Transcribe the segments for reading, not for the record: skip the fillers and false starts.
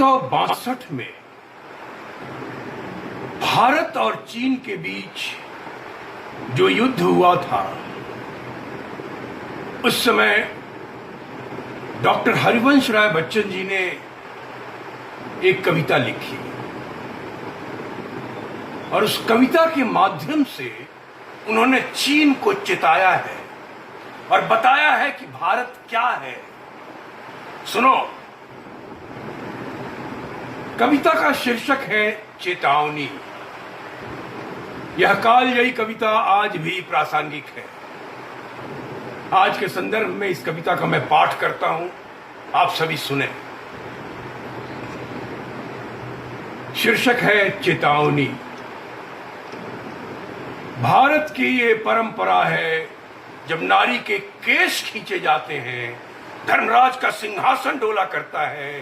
1962 में भारत और चीन के बीच जो युद्ध हुआ था, उस समय डॉक्टर हरिवंश राय बच्चन जी ने एक कविता लिखी और उस कविता के माध्यम से उन्होंने चीन को चिताया है और बताया है कि भारत क्या है। सुनो, कविता का शीर्षक है चेतावनी। यह कालजयी कविता आज भी प्रासंगिक है। आज के संदर्भ में इस कविता का मैं पाठ करता हूं, आप सभी सुने। शीर्षक है चेतावनी। भारत की ये परंपरा है, जब नारी के केश खींचे जाते हैं, धर्मराज का सिंहासन डोला करता है,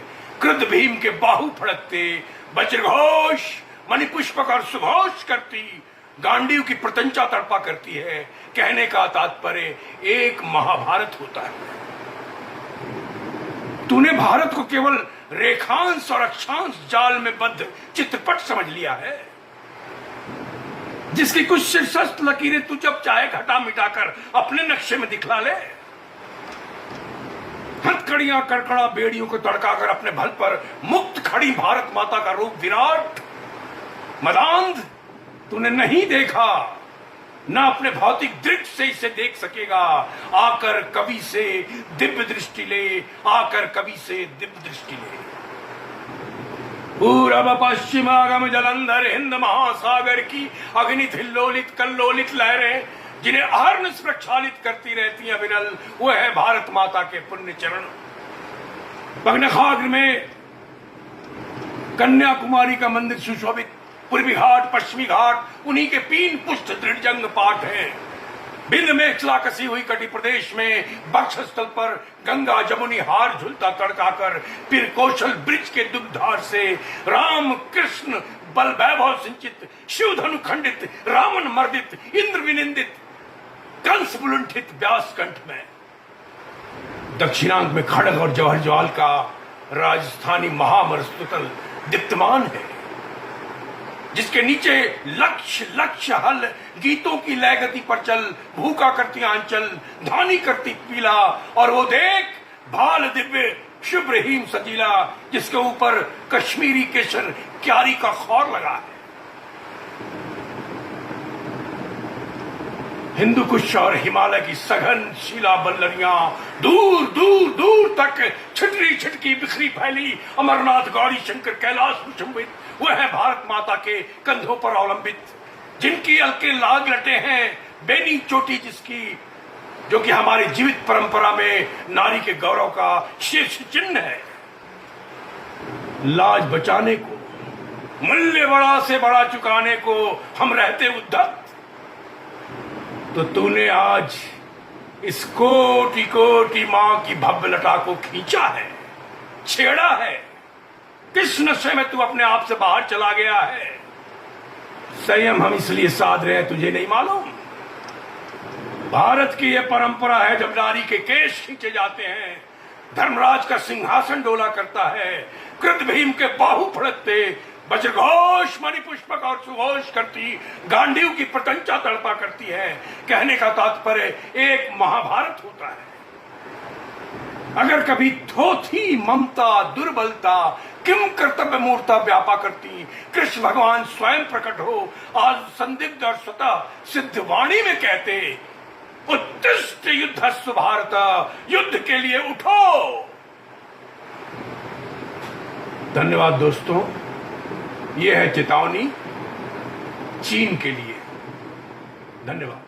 क्रुद्ध भीम के बाहु फड़कते, वज्रघोष मणिपुष्पक और सुघोष करती, गांडीव की प्रतंचा तड़पा करती है। कहने का तात्पर्य एक महाभारत होता है। तूने भारत को केवल रेखांश और अक्षांश जाल में बद्ध चित्रपट समझ लिया है, जिसकी कुछ शीर्षस्थ लकीरें तू जब चाहे घटा मिटाकर अपने नक्शे में दिखला ले। हथकड़ियां कड़कड़ा बेड़ियों को तड़काकर अपने भल पर मुक्त खड़ी भारत माता का रूप विराट मदांध तूने नहीं देखा, ना अपने भौतिक दृष्टि से इसे देख सकेगा। आकर कवि से दिव्य दृष्टि ले, आकर कवि से दिव्य दृष्टि ले। पूरब पश्चिमागम जलंधर हिंद महासागर की अग्नित हिल्लोलित कल्लोलित लहरें, जिन्हें अहर्निश प्रक्षालित करती रहती हैं विरल, वो है भारत माता के पुण्य चरण। पगनखाग्र में कन्याकुमारी का मंदिर सुशोभित, पूर्वी घाट पश्चिमी घाट उन्हीं के पीन पुष्ट दृढ़ जंग पाठ है। बिंद मेखला कसी हुई कटी प्रदेश में बक्षस्थल पर गंगा जमुनी हार झुलता तड़काकर, फिर कौशल ब्रिज के दुग्धार से राम कृष्ण बल वैभव सिंचित, शिव धनु खंडित, रावण मर्दित, इंद्र विनिंदित, कंस बुलुंठित व्यास कंठ में। दक्षिणांग में खड़ग और जवाहर ज्वाल का राजस्थानी महामरस्तुतल दीप्तमान है, जिसके नीचे लक्ष्य लक्ष्य हल गीतों की लय गति पर चल, भूखा करती आंचल धानी करती पीला, और वो देख भाल दिव्य शुभ्र हीम सजीला, जिसके ऊपर कश्मीरी केसर क्यारी का खौर लगा है। हिंदू कुश और हिमालय की सघन शिला बल्लरियां दूर दूर दूर तक छिटरी छिटकी बिखरी फैली, अमरनाथ गौरी शंकर कैलाश कुचुंबित, वह है भारत माता के कंधों पर अवलंबित, जिनकी अलके लाग लटे हैं, बेनी चोटी जिसकी, जो कि हमारी जीवित परंपरा में नारी के गौरव का शीर्ष चिन्ह है। लाज बचाने को, मूल्य बड़ा से बड़ा चुकाने को हम रहते उद्धत, तो तूने आज इस कोटि कोटि मां की भव्य लटा को खींचा है, छेड़ा है। किस नशे में तू अपने आप से बाहर चला गया है? संयम हम इसलिए साध रहे हैं, तुझे नहीं मालूम? भारत की यह परंपरा है, जब नारी के केश खींचे जाते हैं, धर्मराज का सिंहासन डोला करता है, क्रुद्ध भीम के बाहु फड़कते, वज्रघोष मणिपुष्पक और सुघोष करती, गांडीव की प्रतंचा तड़पा करती है। कहने का तात्पर्य एक महाभारत होता है। अगर कभी थोथी ममता दुर्बलता किम कर्तव्य मूर्ता व्यापा करती, कृष्ण भगवान स्वयं प्रकट हो आज संदिग्ध और स्वतः सिद्ध वाणी में कहते, उत्तिष्ठ युद्धस्व भारत, युद्ध के लिए उठो। धन्यवाद दोस्तों, यह है चेतावनी चीन के लिए। धन्यवाद।